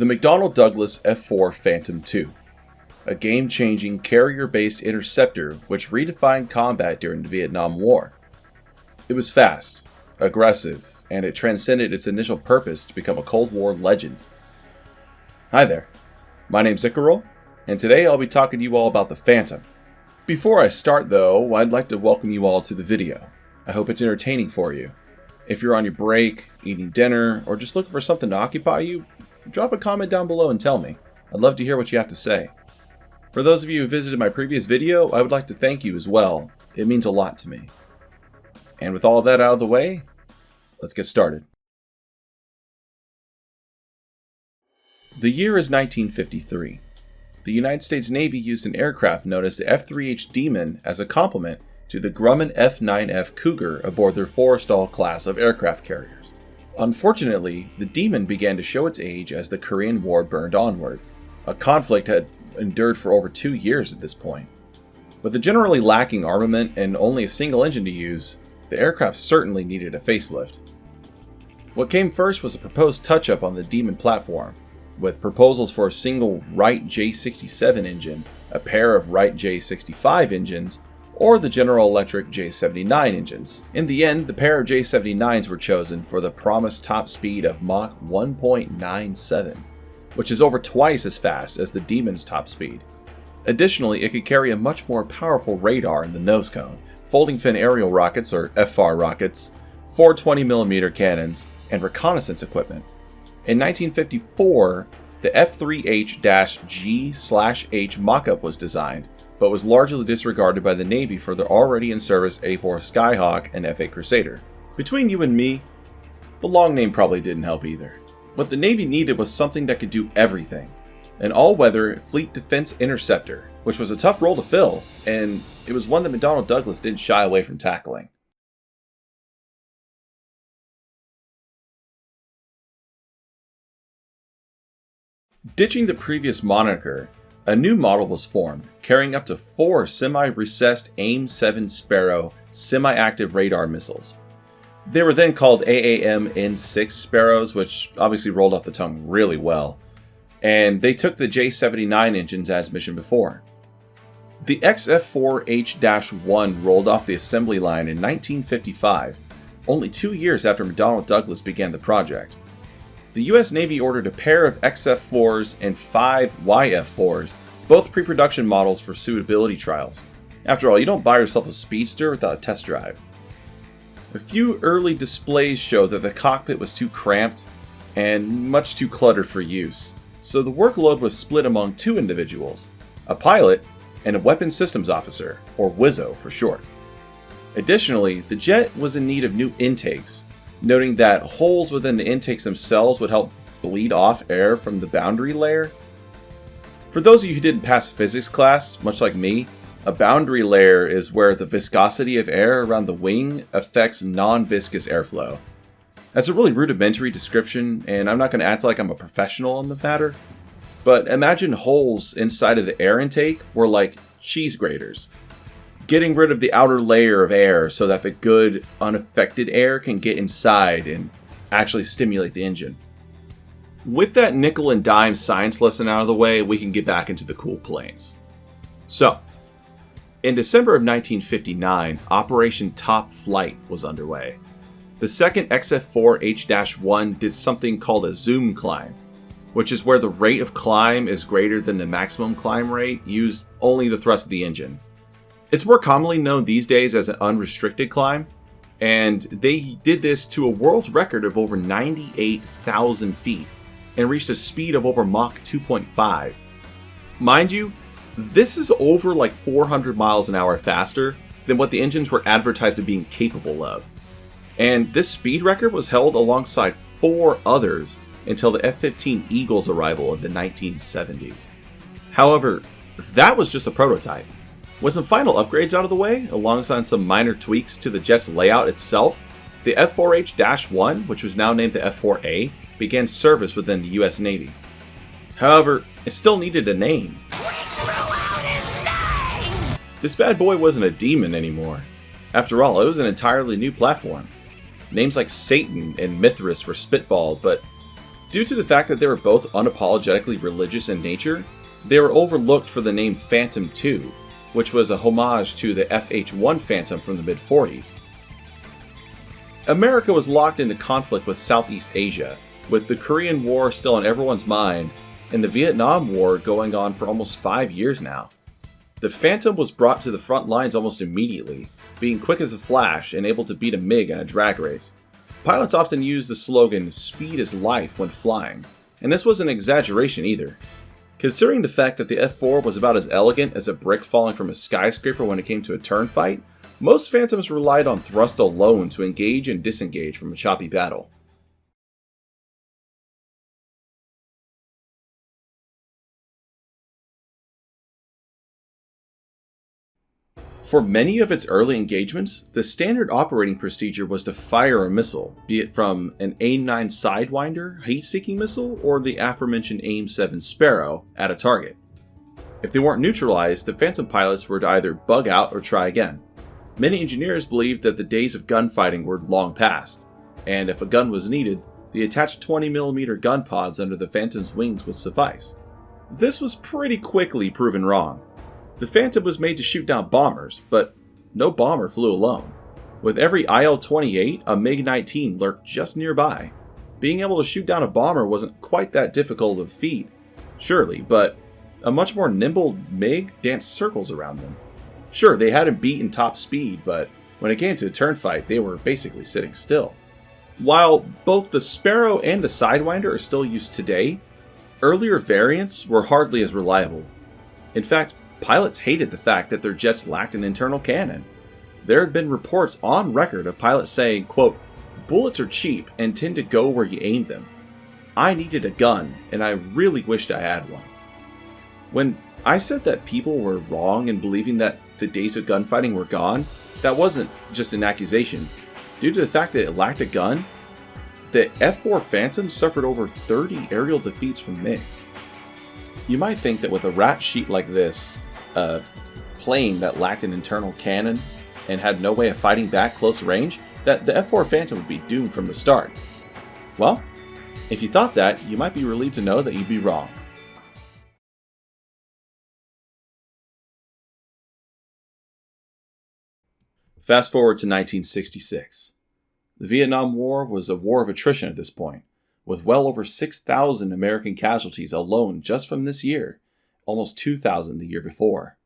The McDonnell Douglas F-4 Phantom II, a game-changing carrier-based interceptor which redefined combat during the Vietnam War. It was fast, aggressive, and it transcended its initial purpose to become a Cold War legend. Hi there, my name's Icarol, and today I'll be talking to you all about the Phantom. Before I start though, I'd like to welcome you all to the video. I hope it's entertaining for you. If you're on your break, eating dinner, or just looking for something to occupy you, drop a comment down below and tell me. I'd love to hear what you have to say. For those of you who visited my previous video, I would like to thank you as well. It means a lot to me. And with all of that out of the way, let's get started. The year is 1953. The United States Navy used an aircraft known as the F-3H Demon as a complement to the Grumman F-9F Cougar aboard their Forrestal class of aircraft carriers. Unfortunately, the Demon began to show its age as the Korean War burned onward. A conflict had endured for over 2 years at this point. With the generally lacking armament and only a single engine to use, the aircraft certainly needed a facelift. What came first was a proposed touch-up on the Demon platform, with proposals for a single Wright J67 engine, a pair of Wright J65 engines, or the General Electric J79 engines. In the end, the pair of J79s were chosen for the promised top speed of Mach 1.97, which is over twice as fast as the Demon's top speed. Additionally, it could carry a much more powerful radar in the nose cone, folding fin aerial rockets or F-4 rockets, 4 20mm cannons, and reconnaissance equipment. In 1954, the F-3H-G/H mock-up was designed, but was largely disregarded by the Navy for their already in service A-4 Skyhawk and F-8 Crusader. Between you and me, the long name probably didn't help either. What the Navy needed was something that could do everything. An all-weather fleet defense interceptor, which was a tough role to fill, and it was one that McDonnell Douglas didn't shy away from tackling. Ditching the previous moniker, a new model was formed, carrying up to 4 semi-recessed AIM-7 Sparrow semi-active radar missiles. They were then called AAM-N6 Sparrows, which obviously rolled off the tongue really well, and they took the J79 engines as mission before. The XF-4H-1 rolled off the assembly line in 1955, only 2 years after McDonnell Douglas began the project. The US Navy ordered a pair of XF-4s and 5 YF-4s, both pre-production models for suitability trials. After all, you don't buy yourself a speedster without a test drive. A few early displays showed that the cockpit was too cramped and much too cluttered for use, so the workload was split among 2 individuals, a pilot and a weapons systems officer, or WISO for short. Additionally, the jet was in need of new intakes, noting that holes within the intakes themselves would help bleed off air from the boundary layer. For those of you who didn't pass physics class, much like me, a boundary layer is where the viscosity of air around the wing affects non-viscous airflow. That's a really rudimentary description, and I'm not going to act like I'm a professional on the matter, but imagine holes inside of the air intake were like cheese graters, getting rid of the outer layer of air so that the good, unaffected air can get inside and actually stimulate the engine. With that nickel and dime science lesson out of the way, we can get back into the cool planes. So, in December of 1959, Operation Top Flight was underway. The second XF-4H-1 did something called a zoom climb, which is where the rate of climb is greater than the maximum climb rate used only the thrust of the engine. It's more commonly known these days as an unrestricted climb, and they did this to a world's record of over 98,000 feet and reached a speed of over Mach 2.5. Mind you, this is over like 400 miles an hour faster than what the engines were advertised as being capable of. And this speed record was held alongside 4 others until the F-15 Eagle's arrival in the 1970s. However, that was just a prototype. With some final upgrades out of the way, alongside some minor tweaks to the jet's layout itself, the F-4H-1, which was now named the F-4A, began service within the US Navy. However, it still needed a name. This bad boy wasn't a demon anymore. After all, it was an entirely new platform. Names like Satan and Mithras were spitballed, but Due to the fact that they were both unapologetically religious in nature, they were overlooked for the name Phantom II, which was a homage to the FH-1 Phantom from the mid-40s. America was locked into conflict with Southeast Asia, with the Korean War still on everyone's mind, and the Vietnam War going on for almost 5 years now. The Phantom was brought to the front lines almost immediately, being quick as a flash and able to beat a MiG in a drag race. Pilots often use the slogan, "Speed is life," when flying, and this wasn't an exaggeration either. Considering the fact that the F-4 was about as elegant as a brick falling from a skyscraper when it came to a turn fight, most Phantoms relied on thrust alone to engage and disengage from a choppy battle. For many of its early engagements, the standard operating procedure was to fire a missile, be it from an AIM-9 Sidewinder heat-seeking missile or the aforementioned AIM-7 Sparrow, at a target. If they weren't neutralized, the Phantom pilots were to either bug out or try again. Many engineers believed that the days of gunfighting were long past, and if a gun was needed, the attached 20mm gun pods under the Phantom's wings would suffice. This was pretty quickly proven wrong. The Phantom was made to shoot down bombers, but no bomber flew alone. With every IL-28, a MiG-19 lurked just nearby. Being able to shoot down a bomber wasn't quite that difficult of a feat, surely, but a much more nimble MiG danced circles around them. Sure, they had him beat in top speed, but when it came to a turn fight, they were basically sitting still. While both the Sparrow and the Sidewinder are still used today, earlier variants were hardly as reliable. In fact, pilots hated the fact that their jets lacked an internal cannon. There had been reports on record of pilots saying, quote, "Bullets are cheap and tend to go where you aim them. I needed a gun, and I really wished I had one." When I said that people were wrong in believing that the days of gunfighting were gone, that wasn't just an accusation. Due to the fact that it lacked a gun, the F-4 Phantom suffered over 30 aerial defeats from MiGs. You might think that with a rap sheet like this, a plane that lacked an internal cannon and had no way of fighting back close range, that the F-4 Phantom would be doomed from the start. Well, if you thought that, you might be relieved to know that you'd be wrong. Fast forward to 1966. The Vietnam War was a war of attrition at this point, with well over 6,000 American casualties alone just from this year, almost 2,000 the year before.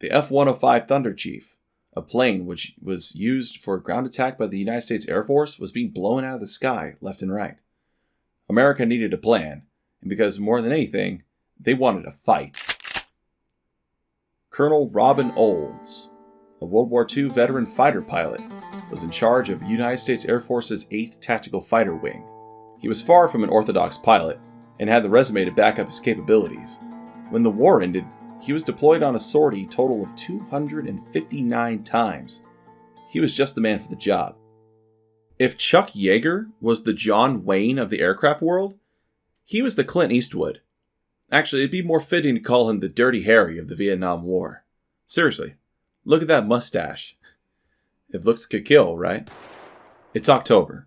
The F-105 Thunder Chief, a plane which was used for a ground attack by the United States Air Force, was being blown out of the sky left and right. America needed a plan, and because more than anything, they wanted a fight. Colonel Robin Olds, a World War II veteran fighter pilot, was in charge of United States Air Force's 8th Tactical Fighter Wing. He was far from an orthodox pilot, and had the resume to back up his capabilities. When the war ended, he was deployed on a sortie total of 259 times. He was just the man for the job. If Chuck Yeager was the John Wayne of the aircraft world, he was the Clint Eastwood. Actually, it'd be more fitting to call him the Dirty Harry of the Vietnam War. Seriously, look at that mustache. If looks could kill, right? It's October.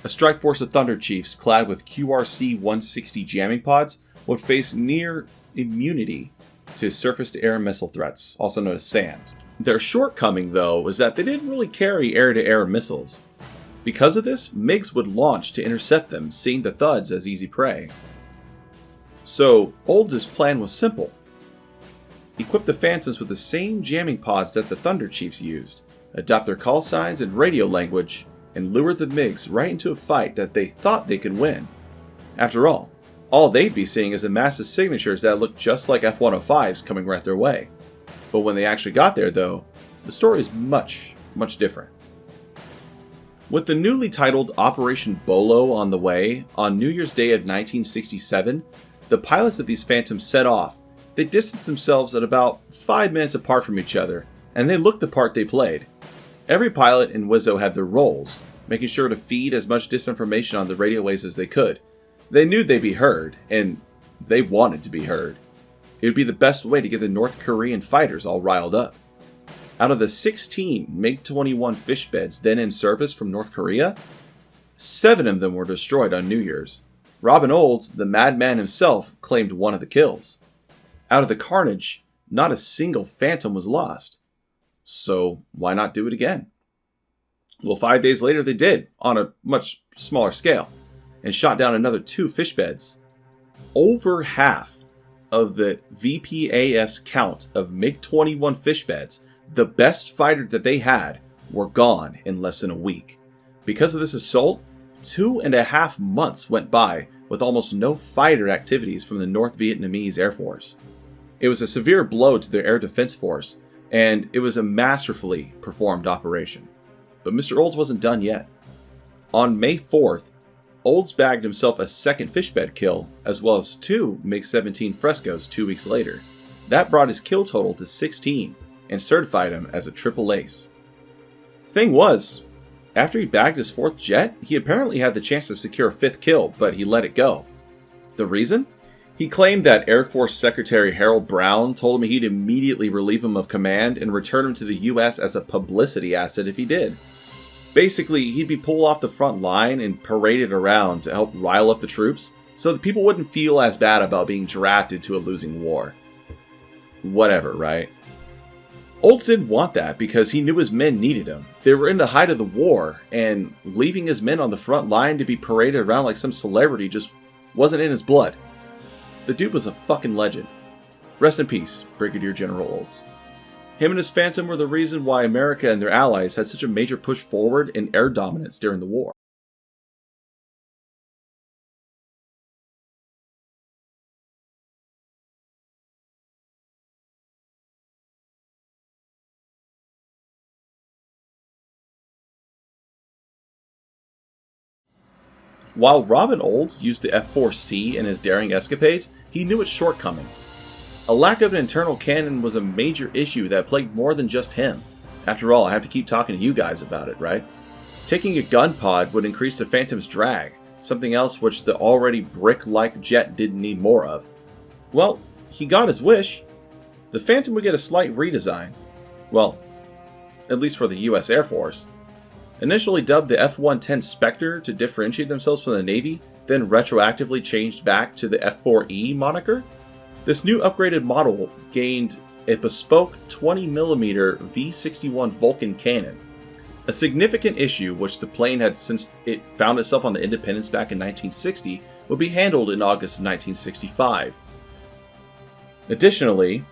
A strike force of Thunder Chiefs clad with QRC-160 jamming pods would face near immunity to surface-to-air missile threats, also known as SAMs. Their shortcoming, though, was that they didn't really carry air-to-air missiles. Because of this, MiGs would launch to intercept them, seeing the thuds as easy prey. So, Olds' plan was simple. Equip the Phantoms with the same jamming pods that the Thunder Chiefs used, adopt their call signs and radio language, and lure the MiGs right into a fight that they thought they could win. After all they'd be seeing is a mass of signatures that looked just like F-105s coming right their way. But when they actually got there, though, the story is much, much different. With the newly titled Operation Bolo on the way, on New Year's Day of 1967, the pilots of these Phantoms set off. They distanced themselves at about 5 minutes apart from each other, and they looked the part they played. Every pilot in Wizzo had their roles, making sure to feed as much disinformation on the radio waves as they could. They knew they'd be heard, and they wanted to be heard. It would be the best way to get the North Korean fighters all riled up. Out of the 16 MiG-21 fish beds then in service from North Korea, 7 of them were destroyed on New Year's. Robin Olds, the madman himself, claimed one of the kills. Out of the carnage, not a single Phantom was lost. So why not do it again? Well, 5 days later they did, on a much smaller scale, and shot down another 2 fish beds. Over half of the VPAF's count of MiG-21 fish beds, the best fighter that they had, were gone in less than a week. Because of this assault, 2.5 months went by with almost no fighter activities from the North Vietnamese Air Force. It was a severe blow to their air defense force, and it was a masterfully performed operation. But Mr. Olds wasn't done yet. On May 4th, Olds bagged himself a second fishbed kill, as well as 2 MiG-17 Frescos 2 weeks later. That brought his kill total to 16, and certified him as a triple ace. Thing was, after he bagged his 4th jet, he apparently had the chance to secure a 5th kill, but he let it go. The reason? He claimed that Air Force Secretary Harold Brown told him he'd immediately relieve him of command and return him to the US as a publicity asset if he did. Basically, he'd be pulled off the front line and paraded around to help rile up the troops, so that people wouldn't feel as bad about being drafted to a losing war. Whatever, right? Olds didn't want that because he knew his men needed him. They were in the height of the war, and leaving his men on the front line to be paraded around like some celebrity just wasn't in his blood. The dude was a fucking legend. Rest in peace, Brigadier General Olds. Him and his Phantom were the reason why America and their allies had such a major push forward in air dominance during the war. While Robin Olds used the F-4C in his daring escapades, he knew its shortcomings. A lack of an internal cannon was a major issue that plagued more than just him. After all, I have to keep talking to you guys about it, right? Taking a gun pod would increase the Phantom's drag, something else which the already brick-like jet didn't need more of. Well, he got his wish. The Phantom would get a slight redesign. Well, at least for the US Air Force. Initially dubbed the F-110 Spectre to differentiate themselves from the Navy, then retroactively changed back to the F-4E moniker, this new upgraded model gained a bespoke 20mm V61 Vulcan cannon. A significant issue which the plane had since it found itself on the Independence back in 1960 would be handled in August of 1965. Additionally,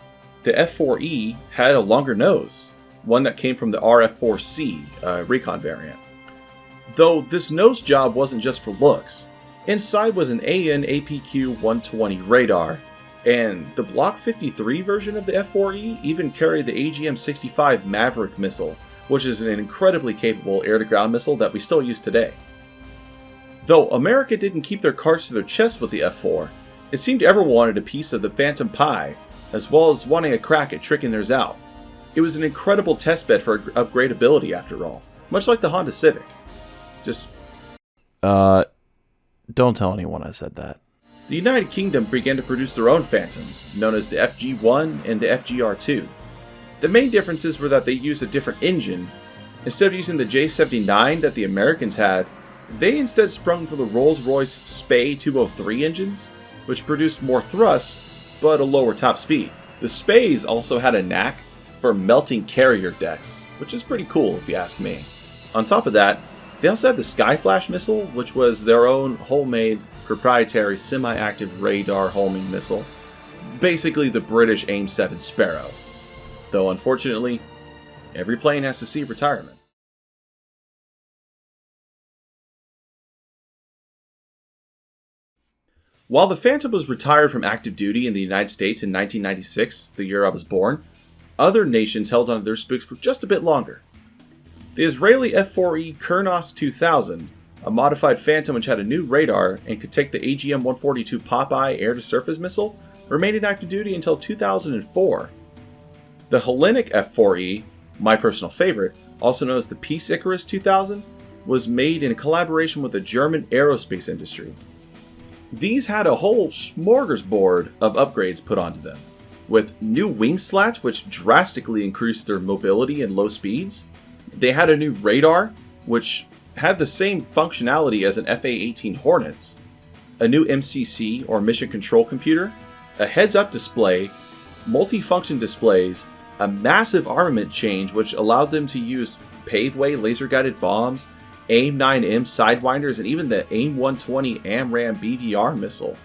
the F-4E had a longer nose, one that came from the RF-4C recon variant. Though this nose job wasn't just for looks. Inside was an AN APQ-120 radar, and the Block 53 version of the F-4E even carried the AGM-65 Maverick missile, which is an incredibly capable air-to-ground missile that we still use today. Though America didn't keep their cards to their chest with the F-4, it seemed everyone wanted a piece of the Phantom pie, as well as wanting a crack at tricking theirs out. It was an incredible testbed for upgradability after all, much like the Honda Civic. Don't tell anyone I said that. The United Kingdom began to produce their own Phantoms, known as the FG-1 and the FGR-2. The main differences were that they used a different engine. Instead of using the J79 that the Americans had, they instead sprung from the Rolls-Royce Spey 203 engines, which produced more thrust, but a lower top speed. The Speys also had a knack for melting carrier decks, which is pretty cool if you ask me. On top of that, they also had the Skyflash missile, which was their own homemade proprietary semi-active radar homing missile. Basically the British AIM-7 Sparrow. Though unfortunately, every plane has to see retirement. While the Phantom was retired from active duty in the United States in 1996, the year I was born, other nations held onto their spooks for just a bit longer. The Israeli F-4E Kurnos 2000, a modified Phantom which had a new radar and could take the AGM-142 Popeye air-to-surface missile, remained in active duty until 2004. The Hellenic F-4E, my personal favorite, also known as the Peace Icarus 2000, was made in collaboration with the German aerospace industry. These had a whole smorgasbord of upgrades put onto them, with new wing slats which drastically increased their mobility and low speeds. They had a new radar, which had the same functionality as an FA-18 Hornets. a new MCC or Mission Control Computer, a heads-up display, multi-function displays, a massive armament change which allowed them to use paveway laser-guided bombs, AIM-9M sidewinders, and even the AIM-120 AMRAAM BVR missile.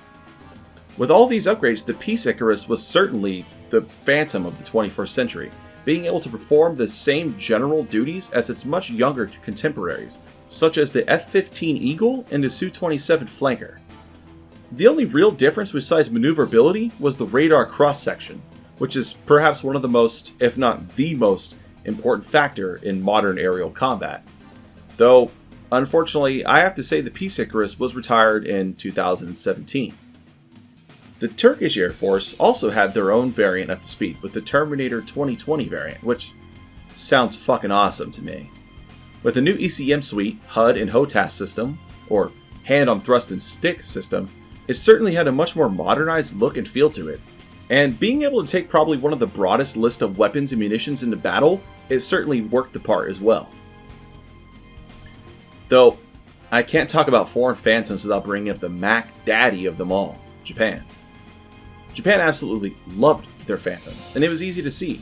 With all these upgrades, the Peace Icarus was certainly the Phantom of the 21st century, being able to perform the same general duties as its much younger contemporaries, such as the F-15 Eagle and the Su-27 Flanker. The only real difference besides maneuverability was the radar cross-section, which is perhaps one of the most, if not the most, important factor in modern aerial combat. Though, unfortunately, I have to say the Peace Icarus was retired in 2017. The Turkish Air Force also had their own variant up to speed with the Terminator 2020 variant, which sounds fucking awesome to me. With a new ECM suite, HUD and HOTAS system, or hand on thrust and stick system, it certainly had a much more modernized look and feel to it. And being able to take probably one of the broadest list of weapons and munitions into battle, it certainly worked the part as well. Though, I can't talk about foreign phantoms without bringing up the Mac daddy of them all, Japan. Japan absolutely loved their phantoms, and it was easy to see.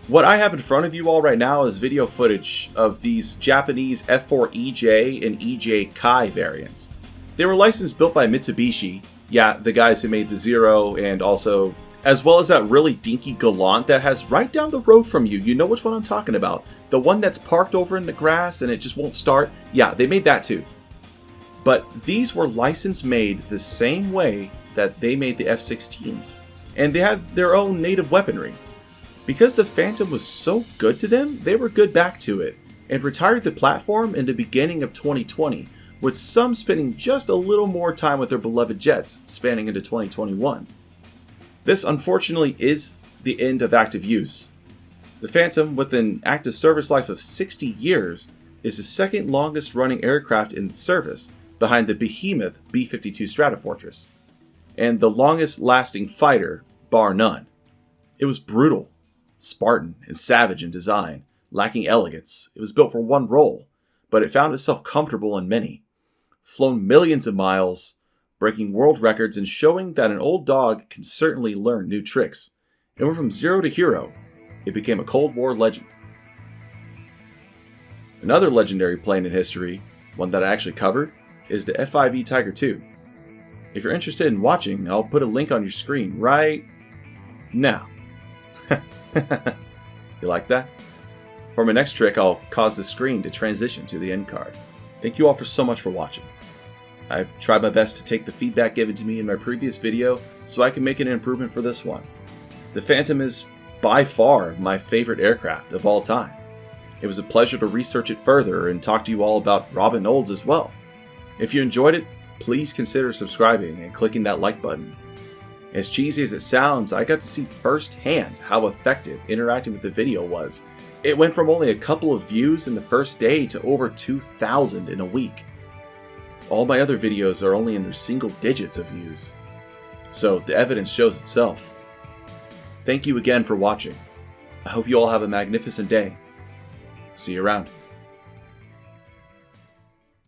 What I have in front of you all right now is video footage of these Japanese F-4 EJ and EJ Kai variants. They were licensed built by Mitsubishi, yeah, the guys who made the Zero, and also, as well as that really dinky Galant that has right down the road from you. You know which one I'm talking about. The one that's parked over in the grass and it just won't start. Yeah, they made that too. But these were license made the same way that they made the F-16s. And they had their own native weaponry. Because the Phantom was so good to them, they were good back to it, and retired the platform in the beginning of 2020, with some spending just a little more time with their beloved jets, spanning into 2021. This unfortunately is the end of active use. The Phantom, with an active service life of 60 years, is the second longest running aircraft in service, behind the behemoth B-52 Stratofortress, and the longest lasting fighter, bar none. It was brutal, Spartan, and savage in design, lacking elegance. It was built for one role, but it found itself comfortable in many. Flown millions of miles, breaking world records and showing that an old dog can certainly learn new tricks. And went from zero to hero, it became a Cold War legend. Another legendary plane in history, one that I actually covered, is the F-5E Tiger II. If you're interested in watching, I'll put a link on your screen right now. You like that? For my next trick, I'll cause the screen to transition to the end card. Thank you all for so much for watching. I've tried my best to take the feedback given to me in my previous video so I can make an improvement for this one. The Phantom is by far my favorite aircraft of all time. It was a pleasure to research it further and talk to you all about Robin Olds as well. If you enjoyed it, please consider subscribing and clicking that like button. As cheesy as it sounds, I got to see firsthand how effective interacting with the video was. It went from only a couple of views in the first day to over 2,000 in a week. All my other videos are only in their single digits of views. So the evidence shows itself. Thank you again for watching. I hope you all have a magnificent day. See you around.